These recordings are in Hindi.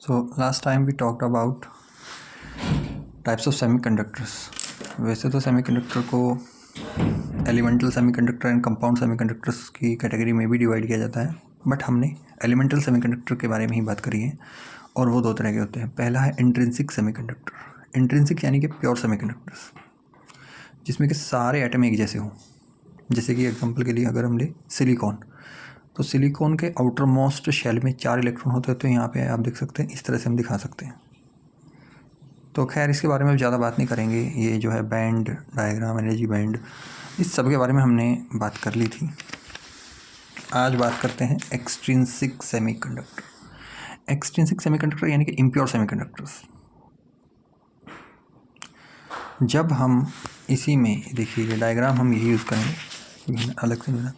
So last time we talked about types of semiconductors. वैसे तो सेमीकंडक्टर को elemental semiconductor and compound semiconductors की कैटेगरी में भी डिवाइड किया जाता है, बट हमने एलिमेंटल सेमीकंडक्टर के बारे में ही बात करी है और वो दो तरह के होते हैं। पहला है इंट्रिंसिक सेमीकंडक्टर। इंट्रिंसिक यानी कि प्योर सेमीकंडक्टर्स, जिसमें कि सारे एटम एक जैसे हों। जैसे कि एग्जांपल के लिए अगर हम ले सिलिकॉन, तो सिलिकॉन के आउटर मोस्ट शेल में 4 इलेक्ट्रॉन होते हैं। तो यहाँ पे आप देख सकते हैं, इस तरह से हम दिखा सकते हैं। तो खैर इसके बारे में ज़्यादा बात नहीं करेंगे। ये जो है बैंड डायग्राम, एनर्जी बैंड, इस सब के बारे में हमने बात कर ली थी। आज बात करते हैं एक्सट्रिंसिक सेमीकंडक्टर। एक्सट्रिंसिक सेमीकंडक्टर यानी कि इम्प्योर सेमीकंडक्टर्स। जब हम इसी में देखिए डायग्राम हम यही यूज़ करेंगे अलग से बना।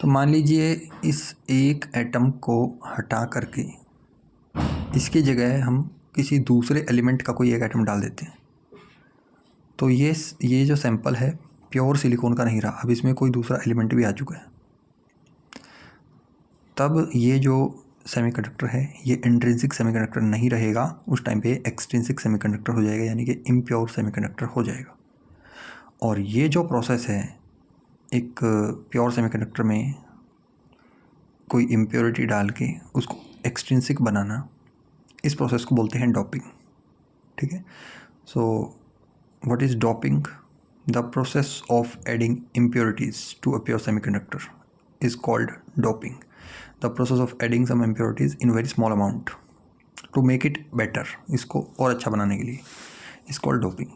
तो मान लीजिए इस एक एटम को हटा करके इसकी जगह हम किसी दूसरे एलिमेंट का कोई एक एटम डाल देते हैं, तो ये जो सैंपल है प्योर सिलिकॉन का नहीं रहा, अब इसमें कोई दूसरा एलिमेंट भी आ चुका है। तब ये जो सेमीकंडक्टर है ये इंट्रिंसिक सेमीकंडक्टर नहीं रहेगा, उस टाइम पे एक्सट्रिंसिक सेमीकंडक्टर हो जाएगा, यानी कि इम्प्योर सेमीकंडक्टर हो जाएगा। और ये जो प्रोसेस है एक प्योर सेमीकंडक्टर में कोई इम्प्योरिटी डाल के उसको एक्सट्रिंसिक बनाना, इस प्रोसेस को बोलते हैं डोपिंग। ठीक है। So what is doping? The process of adding impurities to a pure semiconductor is called doping. The process of adding some impurities in very small amount to make it better, इसको और अच्छा बनाने के लिए, इज़ कॉल्ड डोपिंग।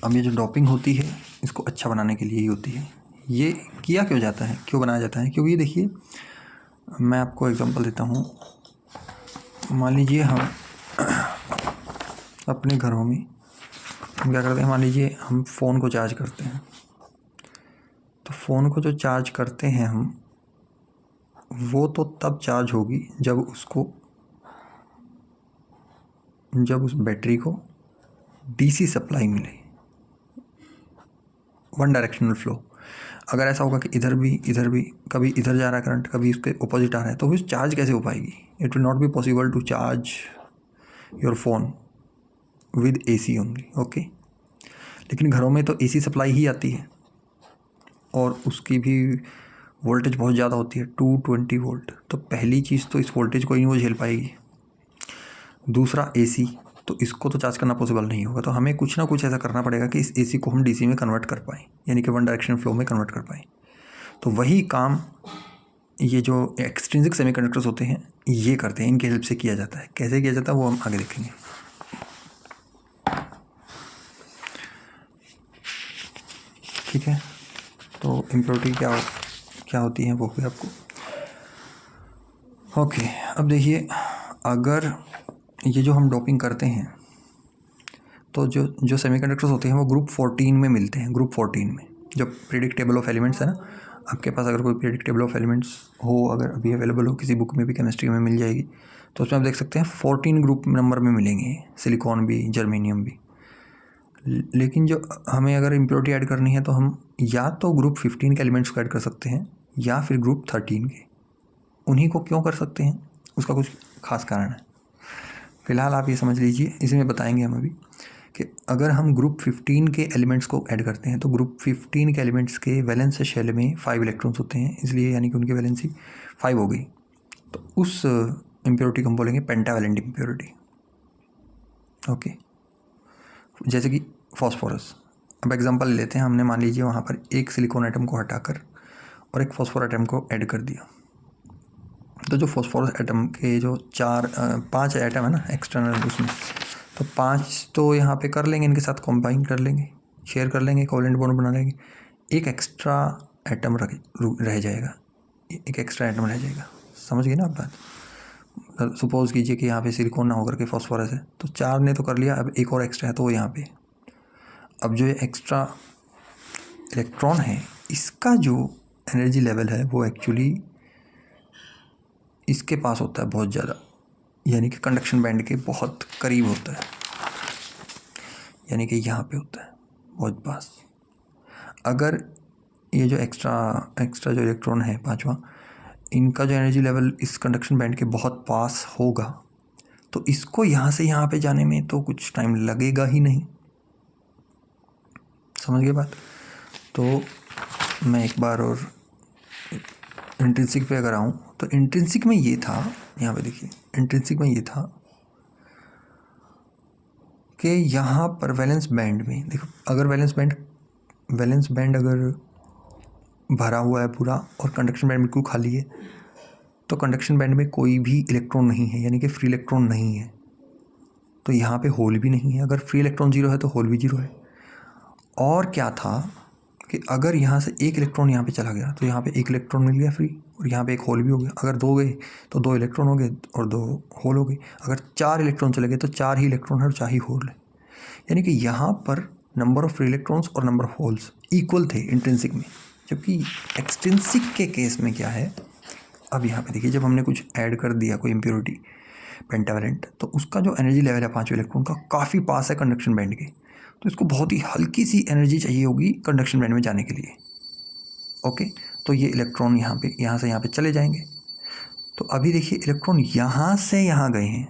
अब ये जो डोपिंग होती है इसको अच्छा बनाने के लिए ही होती है। ये किया क्यों जाता है, क्यों बनाया जाता है? क्योंकि देखिए मैं आपको एग्जांपल देता हूँ। मान लीजिए हम अपने घरों में हम क्या करते हैं, मान लीजिए हम फ़ोन को चार्ज करते हैं। तो फ़ोन को जो चार्ज करते हैं हम, वो तो तब चार्ज होगी जब उस बैटरी को डीसी सप्लाई मिले, वन डायरेक्शनल फ्लो। अगर ऐसा होगा कि इधर भी कभी इधर जा रहा है करंट, कभी उसके ऑपोजिट आ रहा है, तो फिर चार्ज कैसे हो पाएगी? It will not be possible to charge your phone with AC only. Okay. लेकिन घरों में तो एसी सप्लाई ही आती है और उसकी भी वोल्टेज बहुत ज़्यादा होती है, 220 वोल्ट। तो पहली चीज़ तो इस वोल्टेज को ही वो झेल पाएगी। दूसरा एसी, तो इसको तो चार्ज करना पॉसिबल नहीं होगा। तो हमें कुछ ना कुछ ऐसा करना पड़ेगा कि इस एसी को हम डीसी में कन्वर्ट कर पाएँ, यानी कि वन डायरेक्शन फ्लो में कन्वर्ट कर पाएँ। तो वही काम ये जो एक्सट्रिंसिक सेमीकंडक्टर्स होते हैं ये करते हैं, इनकी हेल्प से किया जाता है। कैसे किया जाता है वो हम आगे देखेंगे। ठीक है। तो इम्प्योरिटी क्या होती है वो भी आपको ओके। अब देखिए, अगर ये जो हम डोपिंग करते हैं तो जो सेमीकंडक्टर्स होते हैं वो ग्रुप 14 में मिलते हैं। ग्रुप 14 में जो पीरियोडिक टेबल ऑफ एलिमेंट्स है ना, आपके पास अगर कोई पीरियोडिक टेबल ऑफ एलिमेंट्स हो, अगर अभी अवेलेबल हो, किसी बुक में भी केमिस्ट्री में मिल जाएगी, तो उसमें आप देख सकते हैं 14 ग्रुप नंबर में मिलेंगे, सिलिकॉन भी, जर्मेनियम भी। लेकिन जो हमें अगर इम्प्योरिटी ऐड करनी है तो हम या तो ग्रुप 15 के एलिमेंट्स को ऐड कर सकते हैं या फिर ग्रुप 13 के। उन्हीं को क्यों कर सकते हैं, उसका कुछ खास कारण है। फिलहाल आप ये समझ लीजिए, इसी में बताएंगे हम अभी कि अगर हम ग्रुप 15 के एलिमेंट्स को ऐड करते हैं तो ग्रुप 15 के एलिमेंट्स के वैलेंस शेल में 5 इलेक्ट्रॉन्स होते हैं, इसलिए यानी कि उनकी वैलेंसी 5 हो गई। तो उस इम्प्योरिटी को हम बोलेंगे पेंटावैलेंट इम्प्योरिटी। ओके। जैसे कि फॉस्फोरस। अब एग्जांपल लेते हैं, हमने मान लीजिए वहाँ पर एक सिलिकॉन एटम को हटाकर और एक फॉस्फोर एटम को ऐड कर दिया। तो जो फॉस्फोरस एटम के जो 5 एटम है ना एक्सटर्नल, उसमें तो 5 तो यहाँ पे कर लेंगे, इनके साथ कंबाइन कर लेंगे, शेयर कर लेंगे, कोवेलेंट बॉन्ड बना लेंगे। एक एक्स्ट्रा एटम रह जाएगा, समझ गए ना आप बात? सपोज कीजिए कि यहाँ पे सिलिकॉन ना होकर के फॉस्फोरस है, तो 4 ने तो कर लिया, अब एक और एक्स्ट्रा है तो वो यहाँ पे। अब जो ये एक्स्ट्रा इलेक्ट्रॉन है इसका जो एनर्जी लेवल है वो एक्चुअली इसके पास होता है बहुत ज़्यादा, यानी कि कंडक्शन बैंड के बहुत करीब होता है, यानी कि यहाँ पे होता है बहुत पास। अगर ये जो एक्स्ट्रा जो इलेक्ट्रॉन है 5वां, इनका जो एनर्जी लेवल इस कंडक्शन बैंड के बहुत पास होगा, तो इसको यहाँ से यहाँ पे जाने में तो कुछ टाइम लगेगा ही नहीं। समझ गए बात? तो मैं एक बार और इंट्रिंसिक पे अगर आऊँ तो इंट्रिंसिक में ये था, यहाँ पे देखिए इंट्रिंसिक में ये था कि यहाँ पर वैलेंस बैंड में देखो, अगर वैलेंस बैंड अगर भरा हुआ है पूरा और कंडक्शन बैंड बिल्कुल खाली है, तो कंडक्शन बैंड में कोई भी इलेक्ट्रॉन नहीं है, यानी कि फ्री इलेक्ट्रॉन नहीं है, तो यहाँ पे होल भी नहीं है। अगर फ्री इलेक्ट्रॉन जीरो है तो होल भी जीरो है। और क्या था कि अगर यहाँ से एक इलेक्ट्रॉन यहाँ पे चला गया तो यहाँ पे एक इलेक्ट्रॉन मिल गया फ्री, और यहाँ पे एक होल भी हो गया। अगर दो गए तो दो इलेक्ट्रॉन हो गए और दो होल हो गए। अगर चार इलेक्ट्रॉन चले गए तो चार ही इलेक्ट्रॉन है और चार ही होल है। यानी कि यहाँ पर नंबर ऑफ फ्री इलेक्ट्रॉन्स और नंबर ऑफ होल्स इक्वल थे इंट्रिंसिक में। जबकि एक्सट्रिंसिक के केस में क्या है, अब यहाँ पे देखिए, जब हमने कुछ ऐड कर दिया कोई इम्प्योरिटी पेंटावैलेंट, तो उसका जो एनर्जी लेवल है पाँचवें इलेक्ट्रॉन का काफ़ी पास है कंडक्शन बैंड के, तो इसको बहुत ही हल्की सी एनर्जी चाहिए होगी कंडक्शन बैंड में जाने के लिए। ओके, तो ये इलेक्ट्रॉन यहाँ से यहाँ पे चले जाएंगे। तो अभी देखिए इलेक्ट्रॉन यहाँ से यहाँ गए हैं,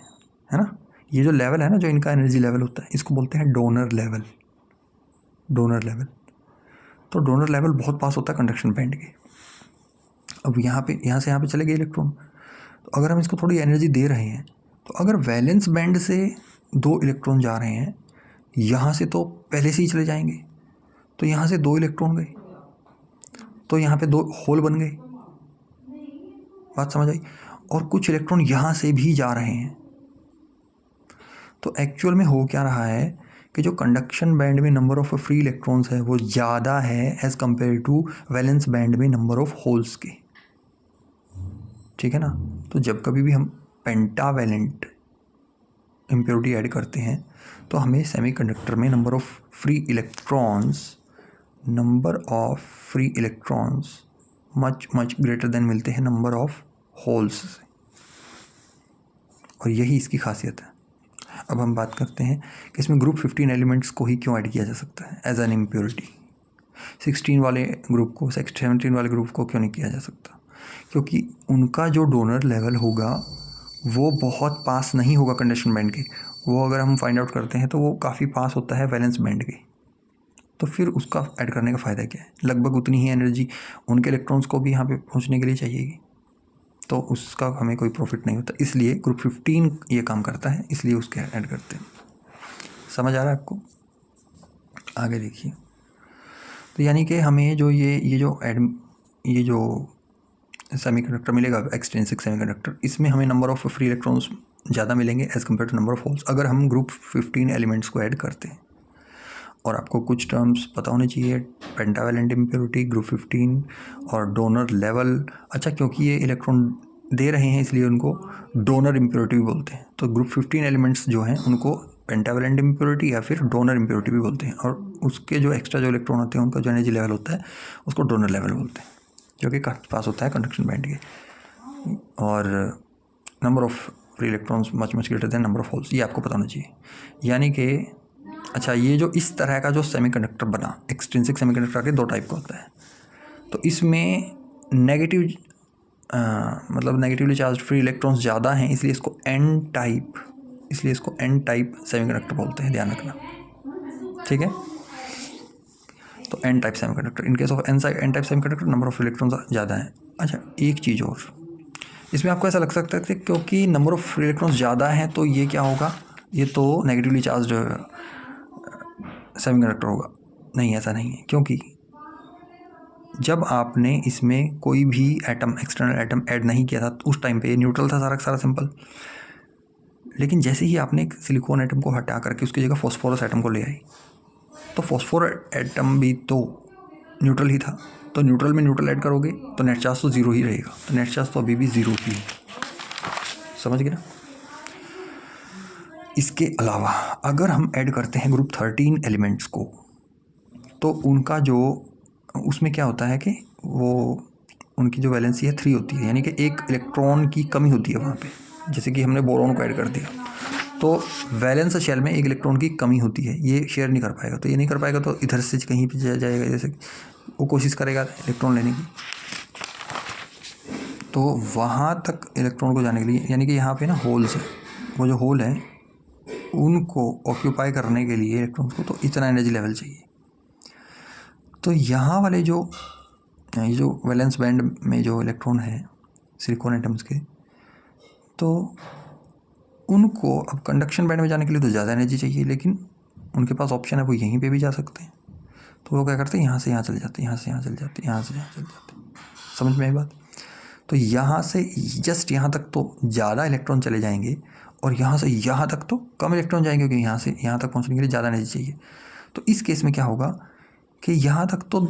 है ना। ये जो लेवल है ना, जो इनका एनर्जी लेवल होता है, इसको बोलते हैं डोनर लेवल। डोनर लेवल, तो डोनर लेवल बहुत पास होता है कंडक्शन बैंड के। अब यहाँ से यहाँ पे चले गए इलेक्ट्रॉन, तो अगर हम इसको थोड़ी एनर्जी दे रहे हैं, तो अगर वैलेंस बैंड से दो इलेक्ट्रॉन जा रहे हैं, यहाँ से तो पहले से ही चले जाएंगे, तो यहाँ से दो इलेक्ट्रॉन गए, तो यहाँ पे दो होल बन गए। बात समझ आई? और कुछ इलेक्ट्रॉन यहाँ से भी जा रहे हैं। तो एक्चुअल में हो क्या रहा है कि जो कंडक्शन बैंड में नंबर ऑफ फ्री इलेक्ट्रॉन्स है वो ज़्यादा है as compare to valence band में नंबर ऑफ होल्स के। ठीक है ना। तो जब कभी भी हम पेंटावैलेंट इम्प्योरिटी ऐड करते हैं तो हमें सेमीकंडक्टर में number of free electrons much greater then मिलते हैं नंबर ऑफ होल्स से, और यही इसकी खासियत है। अब हम बात करते हैं कि इसमें ग्रुप 15 एलिमेंट्स को ही क्यों ऐड किया जा सकता है एज एन इम्प्योरिटी। 16 वाले ग्रुप को, 17 वाले ग्रुप को क्यों नहीं किया जा सकता? क्योंकि उनका जो डोनर लेवल होगा वो बहुत पास नहीं होगा कंडक्शन बैंड के। वो अगर हम फाइंड आउट करते हैं तो वो काफ़ी पास होता है वैलेंस बैंड के, तो फिर उसका ऐड करने का फ़ायदा क्या है? लगभग उतनी ही एनर्जी उनके इलेक्ट्रॉन्स को भी यहाँ पे पहुँचने के लिए चाहिएगी, तो उसका हमें कोई प्रॉफिट नहीं होता। इसलिए ग्रुप 15 ये काम करता है, इसलिए उसके ऐड करते हैं। समझ आ रहा है आपको? आगे देखिए, तो यानी कि हमें जो ये जो सेमीकंडक्टर मिलेगा, एक्सट्रिंसिक सेमीकंडक्टर, इसमें हमें नंबर ऑफ फ्री इलेक्ट्रॉन्स ज़्यादा मिलेंगे as compare to number of holes अगर हम ग्रुप 15 एलिमेंट्स को ऐड करते हैं। और आपको कुछ टर्म्स पता होने चाहिए, पेंटावैलेंट इम्प्योरिटी, ग्रुप 15 और डोनर लेवल। अच्छा, क्योंकि ये इलेक्ट्रॉन दे रहे हैं इसलिए उनको डोनर इम्प्योरिटी भी बोलते हैं। तो ग्रुप 15 एलिमेंट्स जो हैं उनको पेंटावैलेंट इम्प्योरिटी या फिर डोनर इम्प्योरिटी भी बोलते हैं, और उसके जो एक्स्ट्रा जो इलेक्ट्रॉन होते हैं उनका जो एनर्जी लेवल होता है उसको डोनर लेवल बोलते हैं, जो कि काफ़ी पास होता है कंडक्शन बैंड के। और number of free electrons much greater then number of holes, ये आपको पता होना चाहिए। यानी कि अच्छा, ये जो इस तरह का जो सेमीकंडक्टर बना, एक्सट्रिंसिक सेमीकंडक्टर के दो टाइप का होता है। तो इसमें नेगेटिवली चार्ज फ्री इलेक्ट्रॉन्स ज़्यादा हैं, इसलिए इसको एन टाइप सेमीकंडक्टर बोलते हैं, ध्यान रखना। ठीक है, तो N type semiconductor, in case of N type semiconductor number of electrons ज़्यादा है। अच्छा, एक चीज़ और, इसमें आपको ऐसा लग सकता है कि क्योंकि नंबर ऑफ फ्री इलेक्ट्रॉन्स ज़्यादा हैं तो ये क्या होगा, ये तो नेगेटिवली चार्ज सेमीकंडक्टर होगा। नहीं, ऐसा नहीं है, क्योंकि जब आपने इसमें कोई भी एक्सटर्नल एटम ऐड नहीं किया था तो उस टाइम पे ये न्यूट्रल था सारा सिंपल। लेकिन जैसे ही आपने एक सिलिकॉन एटम को हटा करके उसकी जगह फॉस्फोरस एटम को ले आई, तो फॉस्फोरस एटम भी तो न्यूट्रल ही था। तो न्यूट्रल में न्यूट्रल ऐड करोगे तो नेट चार्ज तो ज़ीरो ही रहेगा, तो नेट चार्ज तो अभी भी ज़ीरो ही है। समझ गए ना। इसके अलावा अगर हम ऐड करते हैं ग्रुप 13 एलिमेंट्स को, तो उनका जो उसमें क्या होता है कि वो उनकी जो वैलेंसी है 3 होती है, यानी कि एक इलेक्ट्रॉन की कमी होती है वहाँ पे। जैसे कि हमने बोरॉन को ऐड कर दिया तो वैलेंस शेल में एक इलेक्ट्रॉन की कमी होती है, ये शेयर नहीं कर पाएगा। तो ये नहीं कर पाएगा तो इधर से कहीं पे जाएगा, जैसे वो कोशिश करेगा इलेक्ट्रॉन लेने की। तो वहाँ तक इलेक्ट्रॉन को जाने के लिए, यानी कि यहाँ पे ना होल्स है, वो जो होल है उनको ऑक्यूपाई करने के लिए इलेक्ट्रॉन्स को तो इतना एनर्जी लेवल चाहिए। तो यहाँ वाले जो ये जो वैलेंस बैंड में जो इलेक्ट्रॉन है सिलिकॉन एटम्स के, तो उनको अब कंडक्शन बैंड में जाने के लिए तो ज़्यादा एनर्जी चाहिए, लेकिन उनके पास ऑप्शन है, वो यहीं पे भी जा सकते हैं। तो वो क्या करते हैं, यहाँ से यहाँ चले जाते हैं, यहाँ से यहाँ चले जाते हैं, यहाँ से यहाँ चले जाते हैं। समझ में आई बात? तो यहाँ से जस्ट यहाँ तक तो ज़्यादा इलेक्ट्रॉन चले जाएंगे और यहाँ से यहाँ तक तो कम इलेक्ट्रॉन जाएंगे, क्योंकि यहाँ से यहाँ तक पहुँचने के लिए ज़्यादा एनर्जी चाहिए। तो इस केस में क्या होगा कि यहाँ तक तो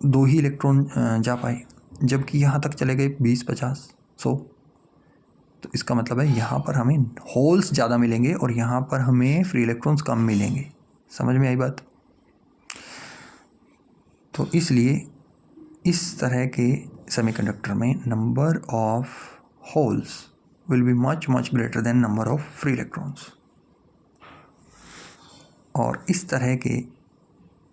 2 ही इलेक्ट्रॉन जा पाए, जबकि यहाँ तक चले गए 20, 50, 100। तो इसका मतलब है यहाँ पर हमें होल्स ज़्यादा मिलेंगे और यहाँ पर हमें फ्री इलेक्ट्रॉन्स कम मिलेंगे। समझ में आई बात? तो इसलिए इस तरह के सेमीकंडक्टर में number of holes will be much greater then number of free electrons. और इस तरह के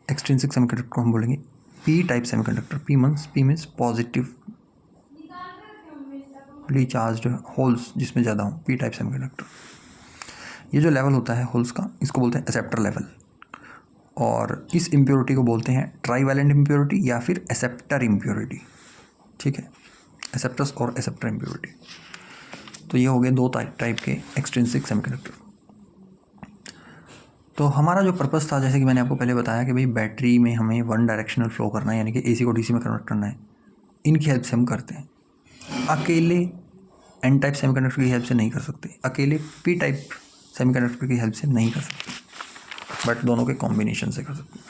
एक्सट्रिंसिक सेमीकंडक्टर को हम बोलेंगे P type semiconductor. P means positively charged holes जिसमें ज़्यादा हो, पी टाइप सेमीकंडक्टर। ये जो लेवल होता है होल्स का, इसको बोलते हैं एक्सेप्टर लेवल, और इस इम्प्योरिटी को बोलते हैं ट्राईवैलेंट इम्प्योरिटी या फिर एक्सेप्टर इम्प्योरिटी। ठीक है, एक्सेप्टर्स और एक्सेप्टर इम्प्योरिटी। तो ये हो गए 2 टाइप के एक्सट्रिंसिक सेमीकंडक्टर। तो हमारा जो पर्पस था, जैसे कि मैंने आपको पहले बताया कि भाई बैटरी में हमें 1 डायरेक्शनल फ्लो करना है, यानी कि AC को DC में कन्वर्ट करना है, इनकी हेल्प से हम करते हैं। अकेले N टाइप सेमीकंडक्टर की हेल्प से नहीं कर सकते, अकेले P टाइप सेमीकंडक्टर की हेल्प से नहीं कर सकते, बट दोनों के कॉम्बिनेशन से कर सकते हैं।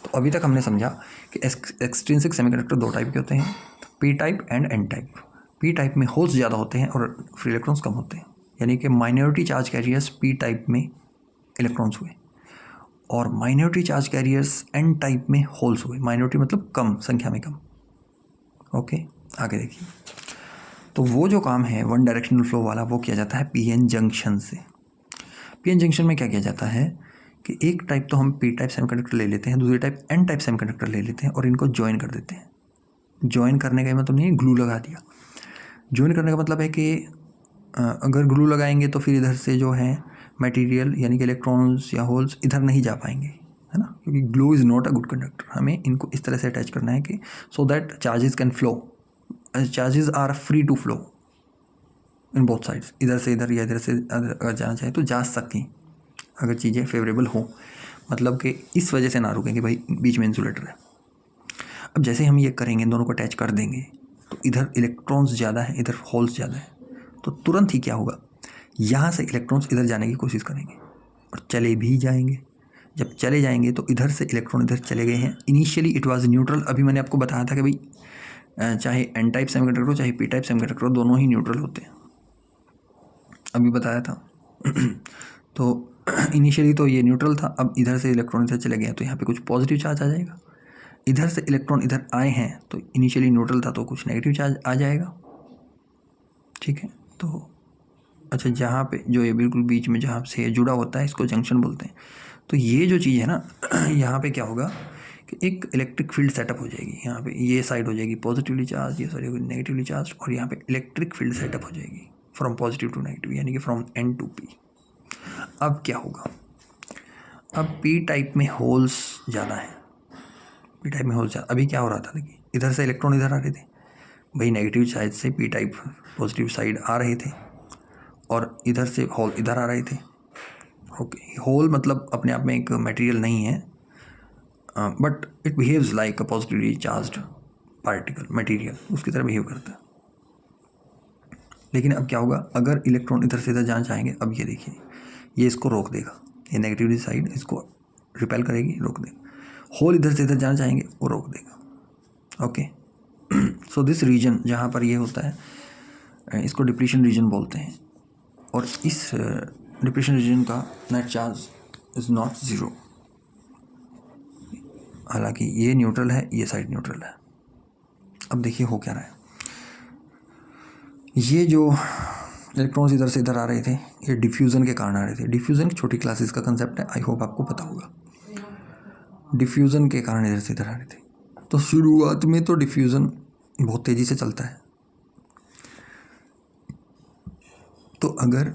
तो अभी तक हमने समझा कि एक्सट्रिंसिक सेमीकंडक्टर 2 टाइप के होते हैं, P type and N type. P type में होल्स ज़्यादा होते हैं और फ्री इलेक्ट्रॉन्स कम होते हैं, यानी कि minority charge carriers P type में इलेक्ट्रॉन्स हुए और minority charge carriers N type में होल्स हुए। माइनॉरिटी मतलब कम संख्या में कम। ओके, आगे देखिए। तो वो जो काम है 1 डायरेक्शनल फ्लो वाला, वो किया जाता है PN जंक्शन से। PN जंक्शन में क्या किया जाता है कि एक टाइप तो हम P टाइप सेमीकंडक्टर ले लेते हैं, दूसरी टाइप N टाइप सेमीकंडक्टर ले लेते हैं और इनको ज्वाइन कर देते हैं। ज्वाइन करने का मतलब नहीं है ग्लू लगा दिया। ज्वाइन करने का मतलब है कि अगर ग्लू लगाएंगे तो फिर इधर से जो है मटेरियल यानी कि इलेक्ट्रॉन्स या होल्स इधर नहीं जा पाएंगे, है ना, क्योंकि glue is not a good conductor. हमें इनको इस तरह से अटैच करना है कि so that charges can flow, charges are free to flow in both sides. इधर से इधर या इधर से अगर जाना चाहे तो जा सकें, अगर चीज़ें फेवरेबल हो, मतलब कि इस वजह से ना रुकें कि भाई बीच में इंसुलेटर है। अब जैसे हम ये करेंगे, दोनों को अटैच कर देंगे, तो इधर इलेक्ट्रॉन्स ज़्यादा है, इधर होल्स ज़्यादा है, तो तुरंत ही क्या होगा, यहाँ से इलेक्ट्रॉन्स इधर जाने की कोशिश करेंगे और चले भी जाएंगे। जब चले जाएंगे तो इधर से इलेक्ट्रॉन इधर चले गए हैं। Initially it was neutral. अभी मैंने आपको बताया था कि भाई चाहे N टाइप सेमीकंडक्टर हो चाहे P टाइप सेमीकंडक्टर हो, दोनों ही न्यूट्रल होते हैं, अभी बताया था। तो इनिशियली तो ये न्यूट्रल था, अब इधर से इलेक्ट्रॉन इधर चले गए हैं तो यहाँ पे कुछ पॉजिटिव चार्ज आ जाएगा। इधर से इलेक्ट्रॉन इधर आए हैं तो इनिशियली न्यूट्रल था तो कुछ नेगेटिव चार्ज आ जाएगा। ठीक है, तो अच्छा, जहाँ पे जो ये बिल्कुल बीच में जहाँ से जुड़ा होता है इसको जंक्शन बोलते हैं। तो ये जो चीज़ है ना, यहाँ पे क्या होगा कि एक इलेक्ट्रिक फील्ड सेटअप हो जाएगी। यहाँ पे ये साइड हो जाएगी पॉजिटिवली चार्ज, ये साइड होगी नेगेटिवली चार्ज, और यहाँ पे इलेक्ट्रिक फील्ड सेटअप हो जाएगी फ्रॉम पॉजिटिव टू नेगेटिव, यानी कि फ्रॉम N टू P। अब क्या होगा, अब P टाइप में होल्स ज़्यादा हैं, P टाइप में होल्स ज़्यादा। अभी क्या हो रहा था, देखिए इधर से इलेक्ट्रॉन इधर आ रहे थे, भाई नेगेटिव साइड से P टाइप पॉजिटिव साइड आ रहे थे और इधर से होल इधर आ रहे थे। ओके, होल मतलब अपने आप में एक मटेरियल नहीं है, but it behaves like a positively charged particle, material उसकी तरह बिहेव करता है। लेकिन अब क्या होगा, अगर इलेक्ट्रॉन इधर से इधर जाना चाहेंगे, अब ये देखिए ये इसको रोक देगा, ये नेगेटिवली साइड इसको रिपेल करेगी, रोक देगा। होल इधर से इधर जाना चाहेंगे, वो रोक देगा। ओके, सो दिस रीजन जहाँ पर ये होता है इसको डिप्लीशन रीजन बोलते हैं, और इस डिप्लीशन रीजन का net charge is not zero. हालांकि ये न्यूट्रल है, ये साइड न्यूट्रल है। अब देखिए हो क्या रहा है, ये जो इलेक्ट्रॉन्स इधर से इधर आ रहे थे ये डिफ्यूज़न के कारण आ रहे थे। डिफ्यूज़न छोटी क्लासेस का कंसेप्ट है, आई होप आपको पता होगा। डिफ्यूज़न के कारण इधर से इधर आ रहे थे। तो शुरुआत में तो डिफ्यूज़न बहुत तेज़ी से चलता है, तो अगर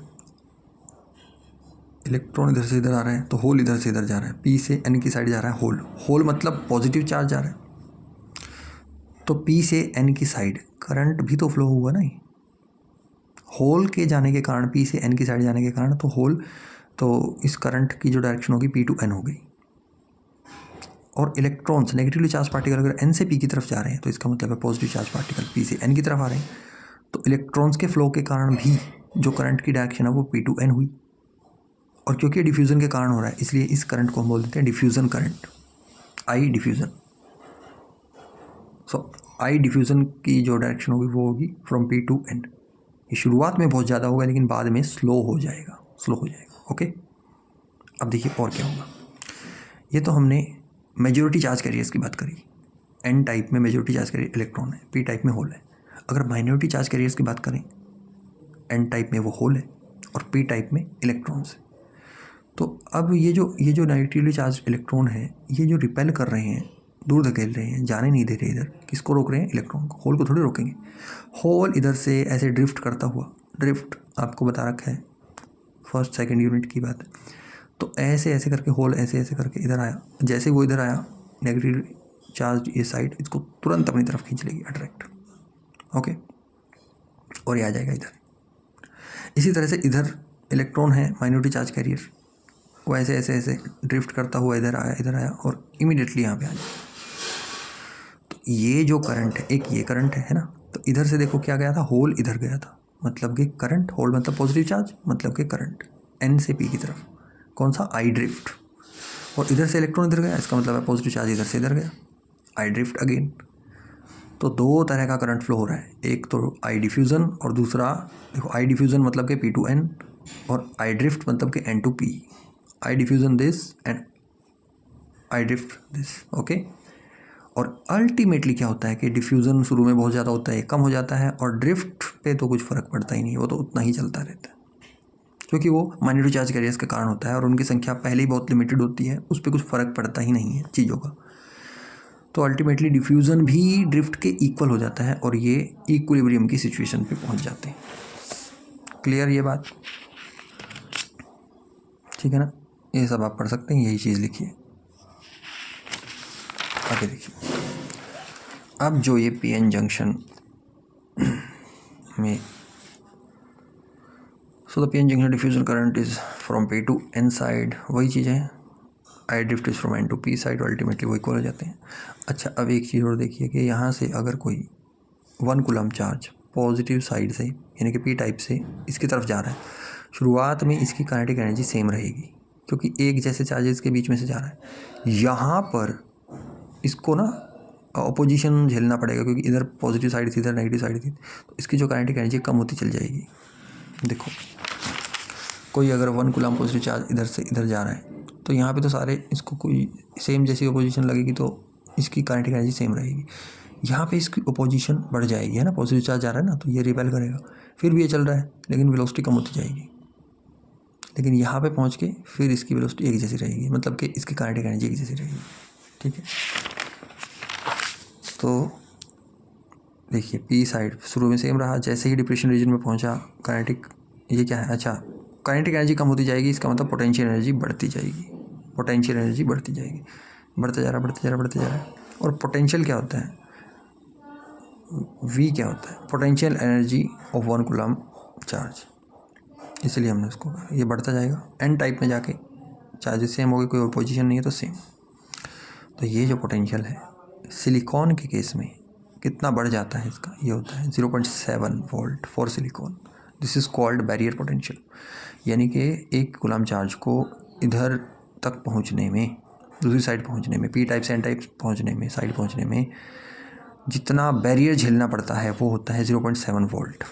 इलेक्ट्रॉन इधर से इधर आ रहा है तो होल इधर से इधर जा रहा है, पी से एन की साइड जा रहा है होल, होल मतलब पॉजिटिव चार्ज जा रहा है, तो पी से एन की साइड करंट भी तो फ्लो हुआ ना, होल के जाने के कारण, पी से एन की साइड जाने के कारण, तो होल, तो इस करंट की जो डायरेक्शन होगी पी टू एन हो गई। और इलेक्ट्रॉन्स नेगेटिवली चार्ज पार्टिकल अगर एन से पी की तरफ जा रहे हैं तो इसका मतलब है पॉजिटिव चार्ज पार्टिकल पी से एन की तरफ आ रहे हैं, तो इलेक्ट्रॉन्स के फ्लो के कारण भी जो करंट की डायरेक्शन है वो पी टू एन हुई। और क्योंकि डिफ्यूज़न के कारण हो रहा है इसलिए इस करंट को हम बोल देते हैं डिफ्यूज़न करंट, आई डिफ्यूज़न। सो आई डिफ्यूज़न की जो डायरेक्शन होगी वो होगी फ्रॉम पी टू एन। ये शुरुआत में बहुत ज़्यादा होगा लेकिन बाद में स्लो हो जाएगा, स्लो हो जाएगा। ओके, अब देखिए और क्या होगा। ये तो हमने मेजॉरिटी चार्ज कैरियर्स की बात करी, एन टाइप में मेजॉरिटी चार्ज कैरियर इलेक्ट्रॉन है, पी टाइप में होल है। अगर माइनॉरिटी चार्ज कैरियर्स की बात करें, एन टाइप में वो होल है और पी टाइप में इलेक्ट्रॉन्स है। तो अब ये जो नेगेटिवली चार्ज इलेक्ट्रॉन है, ये जो रिपेल कर रहे हैं, दूर धकेल रहे हैं, जाने नहीं दे रहे इधर, किसको रोक रहे हैं? इलेक्ट्रॉन को। होल को थोड़ी रोकेंगे। होल इधर से ऐसे ड्रिफ्ट करता हुआ, ड्रिफ्ट आपको बता रखा है, फर्स्ट सेकंड यूनिट की बात है, तो ऐसे ऐसे करके होल ऐसे ऐसे करके इधर आया। जैसे वो इधर आया, नेगेटिव चार्ज ये साइड इसको तुरंत अपनी तरफ खींच लेगी, अट्रैक्ट। ओके, और ये आ जाएगा इधर। इसी तरह से इधर इलेक्ट्रॉन है माइनॉरिटी चार्ज कैरियर, वो ऐसे ऐसे ऐसे ड्रिफ्ट करता हुआ इधर आया और इमीडिएटली यहाँ पे आ जाए। तो ये जो करंट है, एक ये करंट है ना, तो इधर से देखो क्या गया था, होल इधर गया था, मतलब कि करंट, होल मतलब पॉजिटिव चार्ज, मतलब कि करंट एन से पी की तरफ, कौन सा? आई ड्रिफ्ट। और इधर से इलेक्ट्रॉन इधर गया, इसका मतलब है पॉजिटिव चार्ज इधर से इधर गया, आई ड्रिफ्ट अगेन। तो दो तरह का करंट फ्लो हो रहा है, एक तो आई डिफ्यूज़न और दूसरा देखो, आई डिफ्यूज़न मतलब कि पी टू एन और आई ड्रिफ्ट मतलब कि N to P. I diffusion this and I drift this. Okay, और अल्टीमेटली क्या होता है कि डिफ्यूज़न शुरू में बहुत ज़्यादा होता है, कम हो जाता है, और ड्रिफ्ट पे तो कुछ फ़र्क पड़ता ही नहीं, वो तो उतना ही चलता रहता है, क्योंकि वो माइनॉरिटी चार्ज कैरियर्स के कारण होता है और उनकी संख्या पहले ही बहुत लिमिटेड होती है, उस पर कुछ फ़र्क पड़ता ही नहीं है चीज़ों का। तो अल्टीमेटली डिफ्यूज़न भी ड्रिफ्ट के इक्वल हो जाता है और ये इक्विलिब्रियम की सिचुएशन पे पहुंच जाते हैं। क्लियर ये बात? ठीक है ना, ये सब आप पढ़ सकते हैं, यही चीज़ लिखिए। आगे देखिए, अब जो ये पी एन जंक्शन में, so the P N junction diffusion current is from P to N side, वही चीज़ है, I drift is from N to P side, ultimately वो इक्वल हो जाते हैं। अच्छा, अब एक चीज़ और देखिए कि यहाँ से अगर कोई 1 कूलम चार्ज पॉजिटिव साइड से, यानी कि पी टाइप से इसकी तरफ जा रहा है, शुरुआत में इसकी काइनेटिक एनर्जी सेम रहेगी क्योंकि एक जैसे चार्जेस के बीच में से जा रहा है। यहाँ पर इसको ना अपोजिशन झेलना पड़ेगा क्योंकि इधर पॉजिटिव साइड थी, इधर नेगेटिव साइड थी, तो इसकी जो काइनेटिक एनर्जी कम होती चल जाएगी। देखो, कोई अगर 1 कूलम पॉजिटिव चार्ज इधर से इधर जा रहा है तो यहाँ पे तो सारे इसको कोई सेम जैसी अपोजिशन लगेगी तो इसकी काइनेटिक एनर्जी सेम रहेगी। यहाँ पे इसकी अपोजिशन बढ़ जाएगी, है ना, पॉजिटिव चार्ज जा रहा है ना, तो ये रिपेल करेगा, फिर भी ये चल रहा है लेकिन वेलोसिटी कम होती जाएगी। लेकिन यहाँ पे पहुँच के फिर इसकी वेलोसिटी एक जैसी रहेगी, मतलब कि इसकी काइनेटिक एनर्जी एक जैसी रहेगी। ठीक है, तो देखिए पी साइड शुरू में सेम रहा, जैसे ही डिप्रेशन रीजन में पहुँचा काइनेटिक, ये क्या है, अच्छा, काइनेटिक एनर्जी कम होती जाएगी, इसका मतलब पोटेंशियल एनर्जी बढ़ती जाएगी, पोटेंशियल एनर्जी बढ़ती जाएगी, बढ़ता जा रहा बढ़ता जा रहा बढ़ता जा रहा है। और पोटेंशियल क्या होता है, वी क्या होता है, potential energy of 1 coulomb charge, इसलिए हमने उसको कहा ये बढ़ता जाएगा। एन टाइप में जाके चार्जेस सेम हो गए, कोई पोजीशन नहीं है तो सेम। तो ये जो पोटेंशियल है सिलिकॉन के केस में कितना बढ़ जाता है इसका, ये होता है 0.7 volt for silicon. This is called barrier potential, यानी कि 1 कूलम चार्ज को इधर तक पहुंचने में, दूसरी साइड पहुंचने में, पी टाइप से एन टाइप पहुंचने में, साइड पहुंचने में जितना बैरियर झेलना पड़ता है वो होता है 0.7 वोल्ट।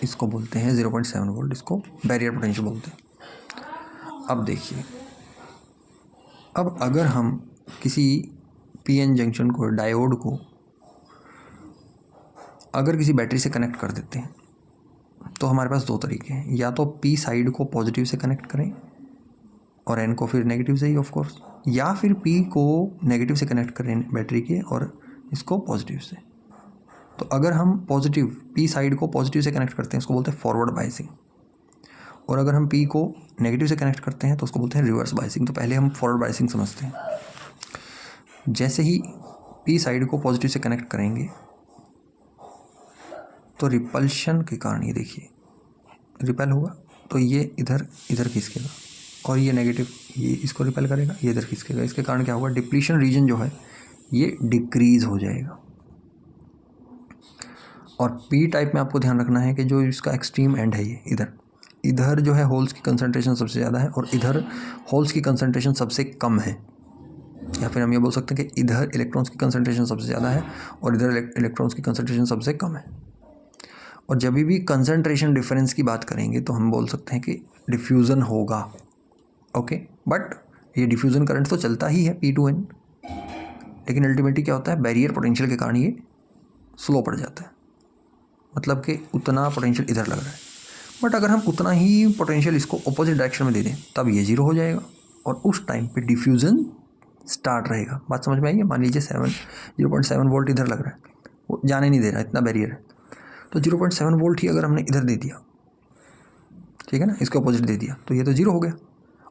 इसको बोलते हैं 0.7 वोल्ट, इसको बैरियर पोटेंशियल बोलते हैं। अब देखिए, अब अगर हम किसी पीएन जंक्शन को, डायोड को अगर किसी बैटरी से कनेक्ट कर देते हैं तो हमारे पास दो तरीके हैं, या तो पी साइड को पॉजिटिव से कनेक्ट करें और एन को फिर नेगेटिव से ही ऑफ कोर्स, या फिर पी को नेगेटिव से कनेक्ट करें बैटरी के और इसको पॉजिटिव से। तो अगर हम पॉजिटिव पी साइड को पॉजिटिव से कनेक्ट करते हैं उसको बोलते हैं फॉरवर्ड बाइसिंग, और अगर हम पी को नेगेटिव से कनेक्ट करते हैं तो उसको बोलते हैं रिवर्स बाइसिंग। तो पहले हम फॉरवर्ड बाइसिंग समझते हैं। जैसे ही पी साइड को पॉजिटिव से कनेक्ट करेंगे तो रिपल्शन के कारण ये देखिए रिपेल होगा, तो ये इधर इधर खिसकेगा, और ये नेगेटिव ये इसको रिपेल करेगा, ये इधर खिसकेगा। इसके कारण क्या होगा, डिप्लीशन रीजन जो है ये डिक्रीज हो जाएगा। और पी टाइप में आपको ध्यान रखना है कि जो इसका एक्सट्रीम एंड है ये इधर इधर जो है होल्स की कंसंट्रेशन सबसे ज़्यादा है और इधर होल्स की कंसंट्रेशन सबसे कम है, या फिर हम ये बोल सकते हैं कि इधर इलेक्ट्रॉन्स की कंसंट्रेशन सबसे ज़्यादा है और इधर इलेक्ट्रॉन्स की कंसंट्रेशन सबसे कम है। और जब भी कंसंट्रेशन डिफरेंस की बात करेंगे तो हम बोल सकते हैं कि डिफ्यूज़न होगा। ओके, बट ये डिफ्यूज़न करंट तो चलता ही है P2N, लेकिन अल्टीमेटली क्या होता है, बैरियर पोटेंशियल के कारण ये स्लो पड़ जाता है, मतलब कि उतना पोटेंशियल इधर लग रहा है। बट अगर हम उतना ही पोटेंशियल इसको अपोजिट डायरेक्शन में दे दें तब ये ज़ीरो हो जाएगा और उस टाइम पे डिफ्यूज़न स्टार्ट रहेगा। बात समझ में आई है? मान लीजिए 0.7 वोल्ट इधर लग रहा है, वो जाने नहीं दे रहा है, इतना बैरियर है, तो 0.7 वोल्ट ही अगर हमने इधर दे दिया, ठीक है ना, इसको अपोजिट दे दिया तो ये तो ज़ीरो हो गया।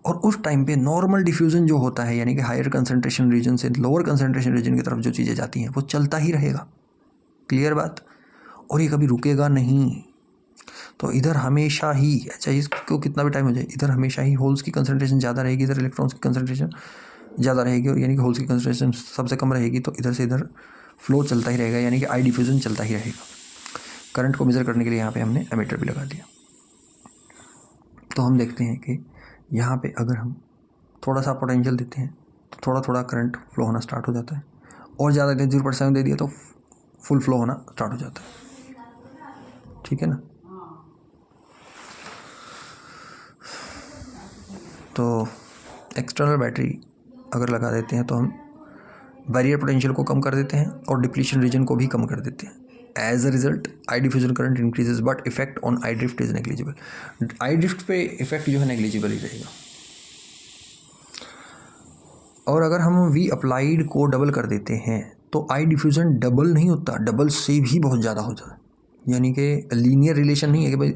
और उस टाइम पे नॉर्मल डिफ्यूज़न जो होता है, यानी कि हायर कंसंट्रेशन रीजन से लोअर कंसंट्रेशन रीजन की तरफ जो चीज़ें जाती हैं वो चलता ही रहेगा। क्लियर बात? और ये कभी रुकेगा नहीं। तो इधर हमेशा ही, चाहे इसको कितना भी टाइम हो जाए, इधर हमेशा ही होल्स की कंसंट्रेशन ज़्यादा रहेगी, इधर इलेक्ट्रॉन्स की कंसंट्रेशन ज़्यादा रहेगी, और यानी कि होल्स की कंसंट्रेशन सबसे कम रहेगी, तो इधर से इधर फ्लो चलता ही रहेगा, यानी कि आई डिफ्यूज़न चलता ही रहेगा। करंट को मेज़र करने के लिए यहाँ पे हमने एमीटर भी लगा दिया। तो हम देखते हैं कि यहाँ पे अगर हम थोड़ा सा पोटेंशियल देते हैं तो थोड़ा थोड़ा करंट फ्लो होना स्टार्ट हो जाता है, और ज़्यादा 0.7 दे दिया तो फुल फ्लो होना स्टार्ट हो जाता है। ठीक है ना? तो एक्सटर्नल बैटरी अगर लगा देते हैं तो हम बैरियर पोटेंशियल को कम कर देते हैं और डिप्लीशन रीजन को भी कम कर देते हैं। As a result I diffusion current increases but effect on I drift is negligible. I drift पे इफेक्ट जो है नेग्लिजिबल ही रहेगा। और अगर हम वी अप्लाइड को डबल कर देते हैं तो आई डिफ्यूजन डबल नहीं होता, डबल से भी बहुत ज़्यादा होता है। यानी कि लीनियर रिलेशन नहीं है कि भाई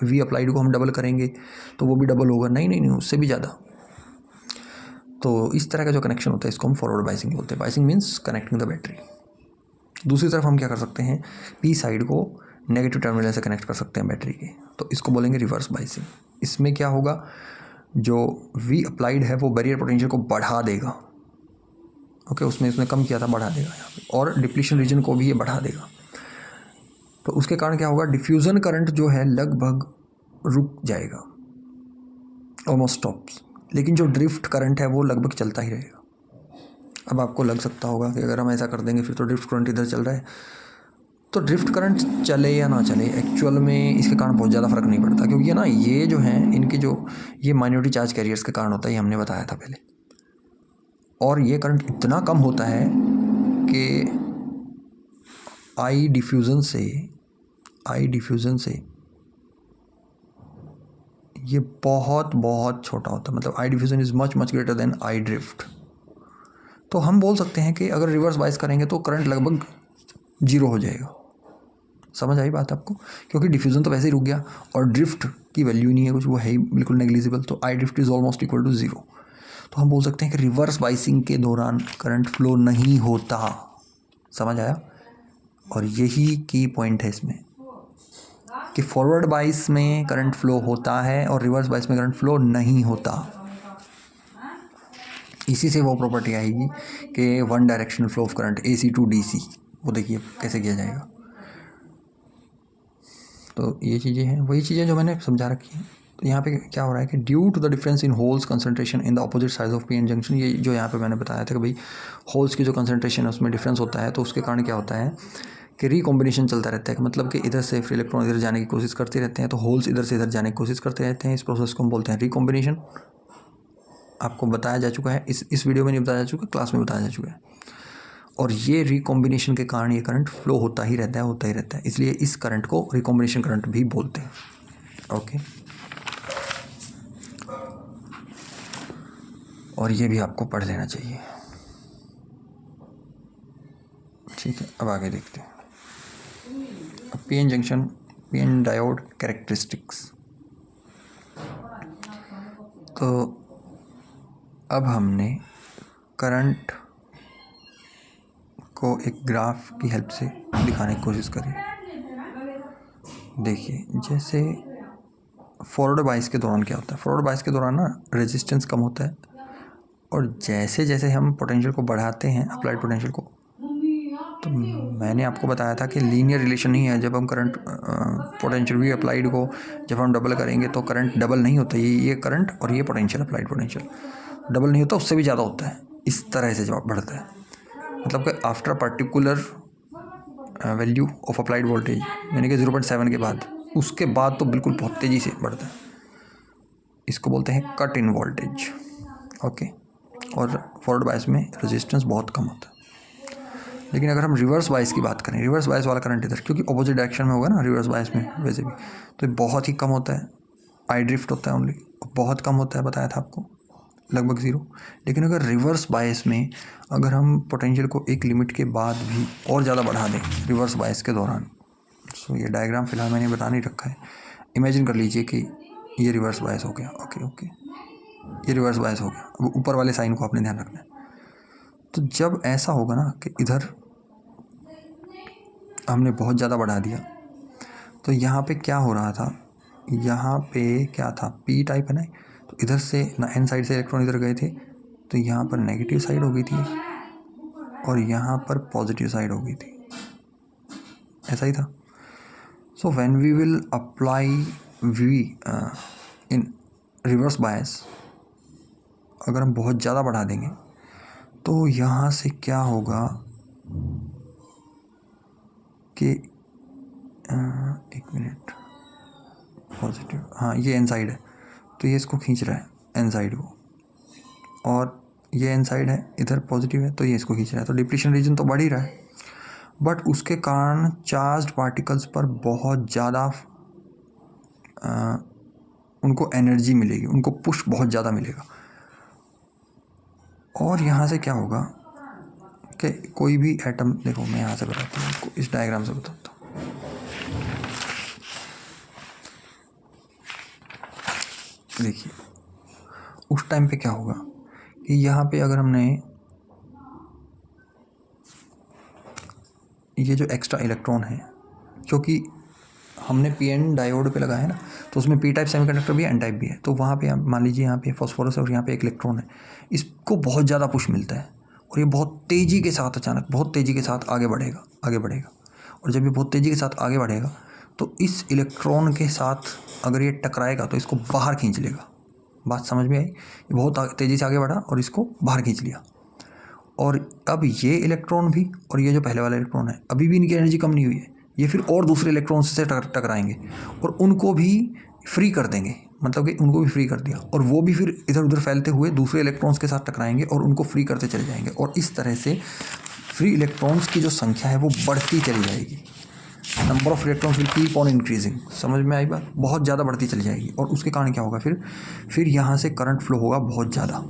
वी अप्लाइड को हम डबल करेंगे तो वो भी डबल होगा, नहीं नहीं नहीं, उससे भी ज़्यादा। तो इस तरह का जो कनेक्शन होता है इसको हम फॉरवर्ड बाइसिंग बोलते हैं। Biasing means connecting the battery. दूसरी तरफ हम क्या कर सकते हैं, पी साइड को नेगेटिव टर्मिनल से कनेक्ट कर सकते हैं बैटरी के, तो इसको बोलेंगे रिवर्स बाइसिंग। इसमें क्या होगा, जो वी अप्लाइड है वो बैरियर पोटेंशियल को बढ़ा देगा। ओके, उसमें कम किया था, बढ़ा देगा यहाँ पे, और डिप्लीशन रीजन को भी ये बढ़ा देगा। तो उसके कारण क्या होगा, डिफ्यूज़न करंट जो है लगभग रुक जाएगा, ऑलमोस्ट स्टॉप्स, लेकिन जो ड्रिफ्ट करंट है वो लगभग चलता ही रहेगा। अब आपको लग सकता होगा कि अगर हम ऐसा कर देंगे फिर तो ड्रिफ्ट करंट इधर चल रहा है, तो ड्रिफ्ट करंट चले या ना चले एक्चुअल में इसके कारण बहुत ज़्यादा फ़र्क नहीं पड़ता, क्योंकि ना ये जो हैं इनकी जो ये माइनॉरिटी चार्ज कैरियर्स के कारण होता है, ये हमने बताया था पहले। और ये करंट इतना कम होता है कि आई डिफ्यूज़न से ये बहुत बहुत छोटा होता है, मतलब I diffusion is much much greater than I drift. तो हम बोल सकते हैं कि अगर रिवर्स बाइस करेंगे तो करंट लगभग जीरो हो जाएगा। समझ आई बात आपको? क्योंकि डिफ्यूज़न तो वैसे ही रुक गया और ड्रिफ्ट की वैल्यू नहीं है कुछ, वो है ही बिल्कुल नेग्लिजिबल, तो I drift is almost equal to zero. तो हम बोल सकते हैं कि रिवर्स बाइसिंग के दौरान करंट फ्लो नहीं होता। समझ आया? और यही की पॉइंट है इसमें कि फॉरवर्ड बाइस में करंट फ्लो होता है और रिवर्स बाइस में करंट फ्लो नहीं होता। इसी से वो प्रॉपर्टी आएगी कि one directional flow of current AC to DC, वो देखिए कैसे किया जाएगा। तो ये चीज़ें हैं, वही चीज़ें जो मैंने समझा रखी हैं। तो यहाँ पे क्या हो रहा है कि due to the difference in holes concentration in the opposite sides of PN junction, ये जो यहाँ पे मैंने बताया था कि भाई होल्स की जो कंसंट्रेशन है उसमें डिफरेंस होता है, तो उसके कारण क्या होता है कि रिकॉम्बिनेशन चलता रहता है, मतलब कि इधर से फ्री इलेक्ट्रॉन इधर जाने की कोशिश करते रहते हैं, तो होल्स इधर से इधर जाने की कोशिश करते रहते हैं। इस प्रोसेस को हम बोलते हैं रिकॉम्बिनेशन। आपको बताया जा चुका है, इस वीडियो में नहीं बताया जा चुका, क्लास में बताया जा चुका है। और ये रिकॉम्बिनेशन के कारण ये करंट फ्लो होता ही रहता है, इसलिए इस करंट को रिकॉम्बिनेशन करंट भी बोलते हैं। ओके, और ये भी आपको पढ़ लेना चाहिए। ठीक है, अब आगे देखते हैं। PN junction, PN diode characteristics. तो अब हमने करंट को एक ग्राफ की हेल्प से दिखाने की कोशिश करी। देखिए, जैसे फॉरवर्ड बायस के दौरान क्या होता है, फॉरवर्ड बायस के दौरान ना रेजिस्टेंस कम होता है, और जैसे जैसे हम पोटेंशियल को बढ़ाते हैं, अप्लाइड पोटेंशियल को, तो मैंने आपको बताया था कि लीनियर रिलेशन नहीं है। जब हम करंट पोटेंशियल भी अप्लाइड को जब हम डबल करेंगे तो करंट डबल नहीं होता, ये करंट और ये पोटेंशियल, अप्लाइड पोटेंशियल डबल नहीं होता, उससे भी ज़्यादा होता है। इस तरह से जब बढ़ता है, मतलब कि after particular value of applied voltage, यानी कि 0.7 के बाद, उसके बाद तो बिल्कुल बहुत तेज़ी से बढ़ता है। इसको बोलते हैं कट इन वोल्टेज। ओके, और फॉरवर्ड बायस में रेजिस्टेंस बहुत कम होता है। लेकिन अगर हम रिवर्स बायस की बात करें, रिवर्स बायस वाला करंट इधर, क्योंकि ऑपोजिट डायरेक्शन में होगा ना रिवर्स बायस में वैसे भी, तो बहुत ही कम होता है, आई ड्रिफ्ट होता है ओनली, बहुत कम होता है, बताया था आपको, लगभग 0। लेकिन अगर रिवर्स बायस में अगर हम पोटेंशियल को एक लिमिट के बाद भी और ज़्यादा बढ़ा दें रिवर्स बायस के दौरान, सो ये डायग्राम फिलहाल मैंने बता नहीं रखा है, इमेजिन कर लीजिए कि ये रिवर्स बायस हो गया। ओके, ये रिवर्स बायस हो गया। अब ऊपर वाले साइन को आपने ध्यान रखना है। तो जब ऐसा होगा ना कि इधर हमने बहुत ज़्यादा बढ़ा दिया, तो यहाँ पे क्या हो रहा था, यहाँ पे क्या था, पी टाइप है ना, तो इधर से ना एन साइड से इलेक्ट्रॉन इधर गए थे, तो यहाँ पर नेगेटिव साइड हो गई थी और यहाँ पर पॉजिटिव साइड हो गई थी, ऐसा ही था। So when we will apply V in reverse bias, अगर हम बहुत ज़्यादा बढ़ा देंगे तो यहाँ से क्या होगा कि एक मिनट, पॉजिटिव, हाँ ये एन साइड है, तो ये इसको खींच रहा है एन साइड को, और ये एन साइड है इधर पॉजिटिव है, तो ये इसको खींच रहा है, तो डिप्लीशन रीजन तो बढ़ ही रहा है। बट उसके कारण चार्ज्ड पार्टिकल्स पर बहुत ज़्यादा उनको एनर्जी मिलेगी, उनको पुश बहुत ज़्यादा मिलेगा। और यहाँ से क्या होगा कि कोई भी एटम, देखो मैं यहाँ से बताता हूँ आपको, इस डायग्राम से बताता हूँ। देखिए उस टाइम पे क्या होगा कि यहाँ पे अगर हमने ये जो एक्स्ट्रा इलेक्ट्रॉन है, क्योंकि हमने पी एन डायोड पे लगा है ना, तो उसमें पी टाइप सेमीकंडक्टर भी है, एन टाइप भी है, तो वहाँ पे मान लीजिए यहाँ पे फॉस्फोरस है और यहाँ पे एक इलेक्ट्रॉन है, इसको बहुत ज़्यादा पुश मिलता है और ये बहुत तेज़ी के साथ, अचानक बहुत तेज़ी के साथ आगे बढ़ेगा। और जब ये बहुत तेज़ी के साथ आगे बढ़ेगा तो इस इलेक्ट्रॉन के साथ अगर ये टकराएगा तो इसको बाहर खींच लेगा। बात समझ में आई? ये बहुत तेज़ी से आगे बढ़ा और इसको बाहर खींच लिया, और अब ये इलेक्ट्रॉन भी और ये जो पहले वाला इलेक्ट्रॉन है, अभी भी इनकी एनर्जी कम नहीं हुई है, ये फिर और दूसरे इलेक्ट्रॉन से टकराएंगे और उनको भी फ्री कर देंगे, मतलब कि उनको भी फ्री कर दिया, और वो भी फिर इधर उधर फैलते हुए दूसरे इलेक्ट्रॉन्स के साथ टकराएंगे और उनको फ्री करते चले जाएंगे, और इस तरह से फ्री इलेक्ट्रॉन्स की जो संख्या है वो बढ़ती चली जाएगी। Number of electrons will keep on increasing. समझ में आई बात? बहुत ज़्यादा बढ़ती चली जाएगी, और उसके कारण क्या होगा, फिर यहाँ से करंट फ्लो होगा बहुत ज़्यादा,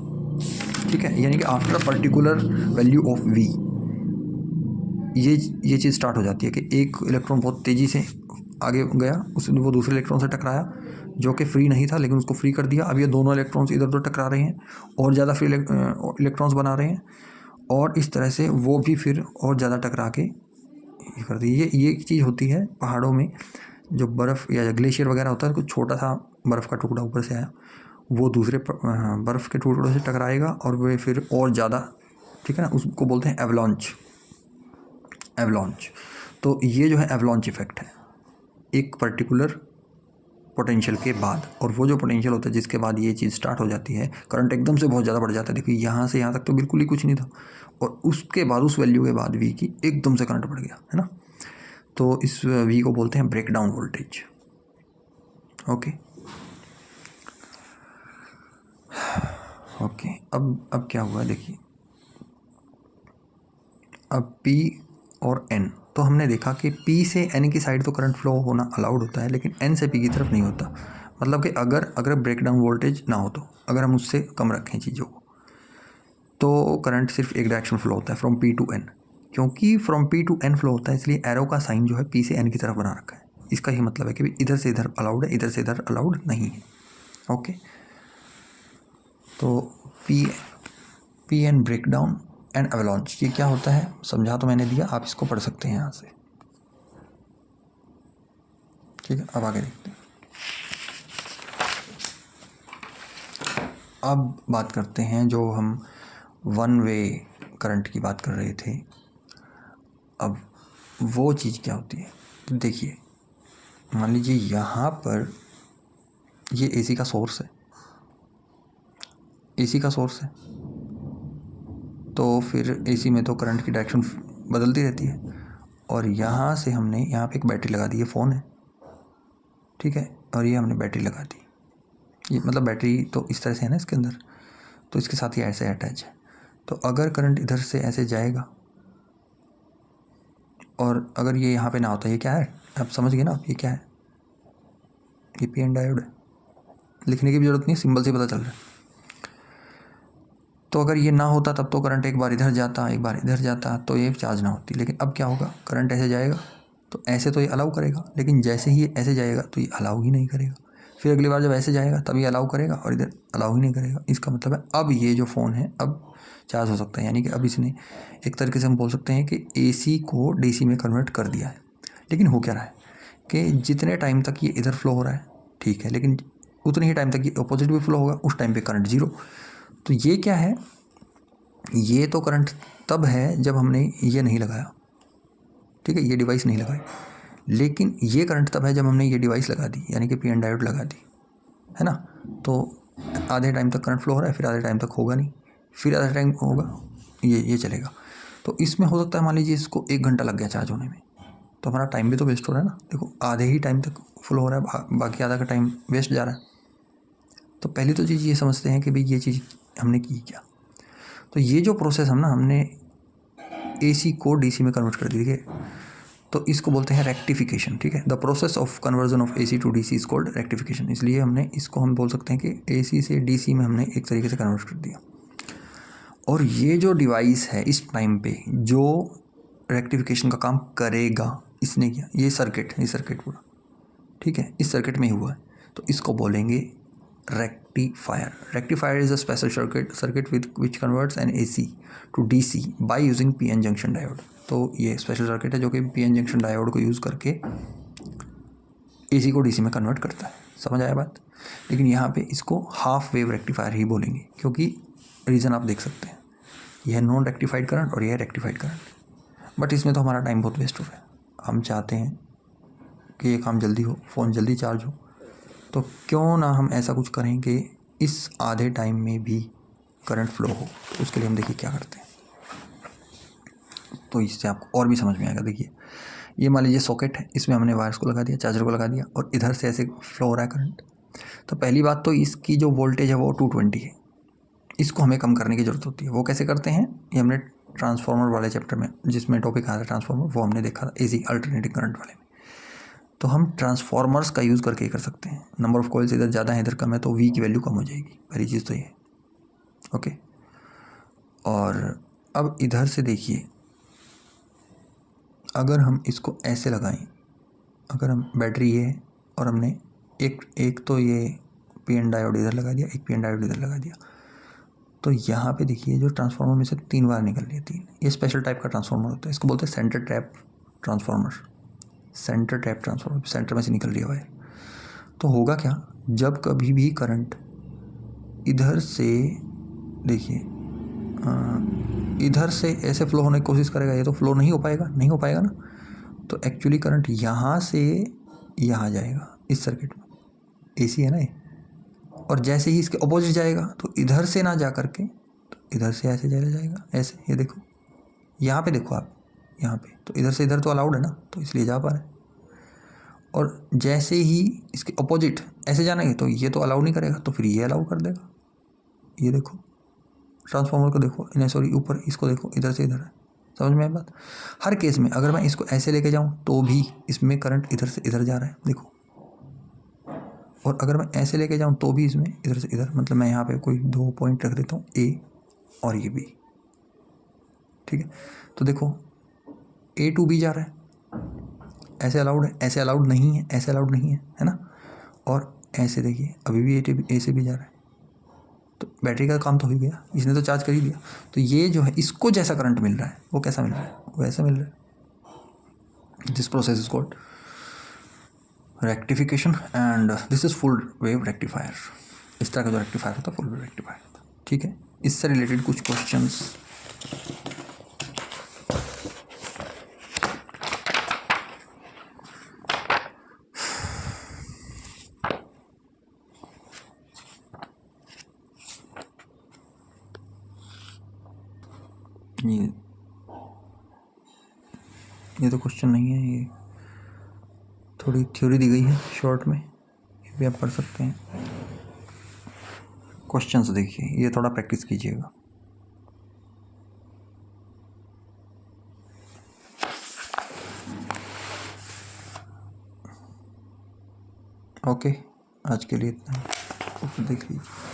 ठीक है, यानी कि after a particular value of V ये चीज़ स्टार्ट हो जाती है कि एक इलेक्ट्रॉन बहुत तेज़ी से आगे गया, उसने वो दूसरे इलेक्ट्रॉन से टकराया जो कि फ्री नहीं था, लेकिन उसको फ्री कर दिया। अब ये दोनों इलेक्ट्रॉन्स इधर उधर टकरा रहे हैं और ज़्यादा फ्री इलेक्ट्रॉन्स बना रहे हैं, और इस तरह से वो भी फिर और ज़्यादा टकरा के ये कर दी। ये चीज़ होती है पहाड़ों में, जो बर्फ़ या ग्लेशियर वगैरह होता है, कुछ छोटा सा बर्फ़ का टुकड़ा ऊपर से आया, वो दूसरे बर्फ़ के टुकड़ों से टकराएगा और वे फिर और ज़्यादा, ठीक है ना, उसको बोलते हैं एवलॉन्च। तो ये जो है एवलॉन्च इफेक्ट है एक पर्टिकुलर पोटेंशियल के बाद, और वो जो पोटेंशियल होता है जिसके बाद ये चीज़ स्टार्ट हो जाती है, करंट एकदम से बहुत ज़्यादा बढ़ जाता है। देखिए यहाँ से यहाँ तक तो बिल्कुल ही कुछ नहीं था, और उसके बाद उस वैल्यू के बाद वी की एकदम से करंट बढ़ गया, है ना। तो इस वी को बोलते हैं ब्रेक डाउन वोल्टेज। ओके, अब क्या हुआ देखिए, अब P और N, तो हमने देखा कि P से N की साइड तो करंट फ्लो होना अलाउड होता है, लेकिन N से P की तरफ नहीं होता। मतलब कि अगर ब्रेक डाउन वोल्टेज ना हो, तो अगर हम उससे कम रखें चीज़ों को, तो करंट सिर्फ एक डायरेक्शन फ्लो होता है, फ्रॉम P टू N। क्योंकि from P to N flow होता है, इसलिए एरो का साइन जो है पी से एन की तरफ बना रखा है। इसका ही मतलब है कि भाई इधर से इधर अलाउड है, इधर से इधर अलाउड नहीं है। ओके, तो P N breakdown and avalanche, ये क्या होता है समझा तो मैंने दिया, आप इसको पढ़ सकते हैं यहाँ से। ठीक है, अब आगे देखते हैं। अब बात करते हैं जो हम वन वे करंट की बात कर रहे थे, अब वो चीज़ क्या होती है। तो देखिए, मान लीजिए यहाँ पर ये एसी का सोर्स है, एसी का सोर्स है, तो फिर एसी में तो करंट की डायरेक्शन बदलती रहती है। और यहाँ से हमने यहाँ पे एक बैटरी लगा दी, ये फ़ोन है, ठीक है, और ये हमने बैटरी लगा दी, ये मतलब बैटरी तो इस तरह से है ना इसके अंदर, तो इसके साथ ये ऐसे अटैच है। तो अगर करंट इधर से ऐसे जाएगा और अगर ये यहाँ पे ना होता, ये क्या है आप समझ गए ना, ये क्या है, ये पी एन डायोड है, लिखने की भी ज़रूरत नहीं है, सिंबल से पता चल रहा है। तो अगर ये ना होता तब तो करंट एक बार इधर जाता एक बार इधर जाता, तो ये चार्ज ना होती। लेकिन अब क्या होगा, करंट ऐसे जाएगा तो ऐसे तो ये अलाउ करेगा, लेकिन जैसे ही ये ऐसे जाएगा तो ये अलाउ ही नहीं करेगा। फिर अगली बार जब ऐसे जाएगा तब ये अलाउ करेगा और इधर अलाउ ही नहीं करेगा। इसका मतलब है अब ये जो फ़ोन है अब चार्ज हो सकता है, यानी कि अब इसने एक तरीके से हम बोल सकते हैं कि एसी को डीसी में कन्वर्ट कर दिया है। लेकिन हो क्या रहा है कि जितने टाइम तक ये इधर फ्लो हो रहा है ठीक है, लेकिन उतने ही टाइम तक ये अपोजिट भी फ्लो होगा, उस टाइम पे करंट जीरो। तो ये क्या है, ये तो करंट तब है जब हमने ये नहीं लगाया, ठीक है, ये डिवाइस नहीं लगाई। लेकिन ये करंट तब है जब हमने ये डिवाइस लगा दी, यानी कि पी एन डायोड लगा दी, है ना। तो आधे टाइम तक करंट फ्लो हो रहा है, फिर आधे टाइम तक होगा नहीं, फिर आधे टाइम होगा, ये चलेगा। तो इसमें हो सकता है मान लीजिए इसको 1 घंटा लग गया चार्ज होने में, तो हमारा टाइम भी तो वेस्ट हो रहा है ना। देखो आधे ही टाइम तक फुल हो रहा है, बाकी आधा का टाइम वेस्ट जा रहा है। तो पहली तो चीज़ ये समझते हैं कि भाई ये चीज़ हमने की क्या। तो ये जो प्रोसेस हमने एसी को डीसी में कन्वर्ट कर दी, ठीक है, तो इसको बोलते हैं रेक्टिफिकेशन। ठीक है, the process of conversion of AC to DC is called rectification. इसलिए हमने इसको हम बोल सकते हैं कि एसी से डीसी में हमने एक तरीके से कन्वर्ट कर दिया। और ये जो डिवाइस है इस टाइम पे जो रेक्टिफिकेशन का काम करेगा इसने किया, ये सर्किट पूरा, ठीक है, इस सर्किट में ही हुआ है, तो इसको बोलेंगे rectifier. Rectifier is a special circuit which converts an AC to DC by using PN junction diode. तो ये स्पेशल सर्किट है जो कि पीएन जंक्शन डायोड को यूज़ करके एसी को डीसी में कन्वर्ट करता है। समझ आया बात। लेकिन यहाँ पे इसको हाफ वेव रेक्टिफायर ही बोलेंगे, क्योंकि रीज़न आप देख सकते हैं, यह है नॉन रेक्टिफाइड करंट और यह है रेक्टिफाइड करंट। बट इसमें तो हमारा टाइम बहुत वेस्ट हो रहा है। हम चाहते हैं कि ये काम जल्दी हो, फ़ोन जल्दी चार्ज हो, तो क्यों ना हम ऐसा कुछ करें कि इस आधे टाइम में भी करंट फ्लो हो। तो उसके लिए हम देखिए क्या करते हैं, तो इससे आपको और भी समझ में आएगा। देखिए ये मान लीजिए सॉकेट है, इसमें हमने वायर्स को लगा दिया, चार्जर को लगा दिया, और इधर से ऐसे फ्लो हो रहा है करंट। तो पहली बात तो इसकी जो वोल्टेज है वो 220 है, इसको हमें कम करने की ज़रूरत होती है। वो कैसे करते हैं, ये हमने ट्रांसफार्मर वाले चैप्टर में जिसमें टॉपिक आया था ट्रांसफार्मर, वो हमने देखा था एसी अल्टरनेटिंग करंट वाले में। तो हम ट्रांसफार्मर्स का यूज़ करके कर सकते हैं। नंबर ऑफ कॉइल्स इधर ज़्यादा है इधर कम है, तो वी की वैल्यू कम हो जाएगी, पहली चीज़ तो ये है। ओके, और अब इधर से देखिए, अगर हम इसको ऐसे लगाएं, अगर हम बैटरी ये है और हमने एक तो ये पी एन डायोड इधर लगा दिया, एक पी एन डायोड इधर लगा दिया, तो यहाँ पे देखिए जो ट्रांसफार्मर में से 3 बार निकल रही है, 3, ये स्पेशल टाइप का ट्रांसफार्मर होता है, इसको बोलते हैं centre tap transformer. Centre tap transformer, centre में से निकल रही है वायर। तो होगा क्या, जब कभी भी करंट इधर से देखिए इधर से ऐसे फ्लो होने की कोशिश करेगा, ये तो फ्लो नहीं हो पाएगा ना। तो एक्चुअली करंट यहाँ से यहाँ जाएगा इस सर्किट में, एसी है ना ये, और जैसे ही इसके अपोजिट जाएगा तो इधर से ना जा करके तो इधर से ऐसे चला जाएगा, ऐसे। ये देखो यहाँ पे, देखो आप यहाँ पे, तो इधर से इधर तो अलाउड है ना, तो इसलिए जा पा रहे हैं। और जैसे ही इसके अपोजिट ऐसे जाना है तो ये तो अलाउ नहीं करेगा, तो फिर ये अलाउ कर देगा। ये देखो ट्रांसफार्मर को देखो, नहीं सॉरी ऊपर इसको देखो, इधर से इधर है। समझ में आई बात। हर केस में अगर मैं इसको ऐसे लेके जाऊँ तो भी इसमें करंट इधर से इधर जा रहा है, देखो। और अगर मैं ऐसे लेके जाऊँ तो भी इसमें इधर से इधर, मतलब मैं यहाँ पे कोई 2 पॉइंट रख देता हूँ, ए और ये बी, ठीक है। तो देखो ए टू बी जा रहा है, ऐसे अलाउड है, ऐसे अलाउड नहीं है, ऐसे अलाउड नहीं है ना। और ऐसे देखिए अभी भी ए से भी जा रहा है, तो बैटरी का काम तो हो गया, इसने तो चार्ज कर ही दिया। तो ये जो है इसको जैसा करंट मिल रहा है वो कैसा मिल रहा है, वो ऐसा मिल रहा है। This process is called rectification and this is full wave rectifier. इस तरह का जो रेक्टिफायर होता है फुल वेव रेक्टिफायर होता है, ठीक है। इससे रिलेटेड कुछ क्वेश्चंस ये तो क्वेश्चन नहीं है, ये थोड़ी थ्योरी दी गई है शॉर्ट में, ये भी आप पढ़ सकते हैं। क्वेश्चंस देखिए, ये थोड़ा प्रैक्टिस कीजिएगा। ओके, आज के लिए इतना, तो देख लीजिए।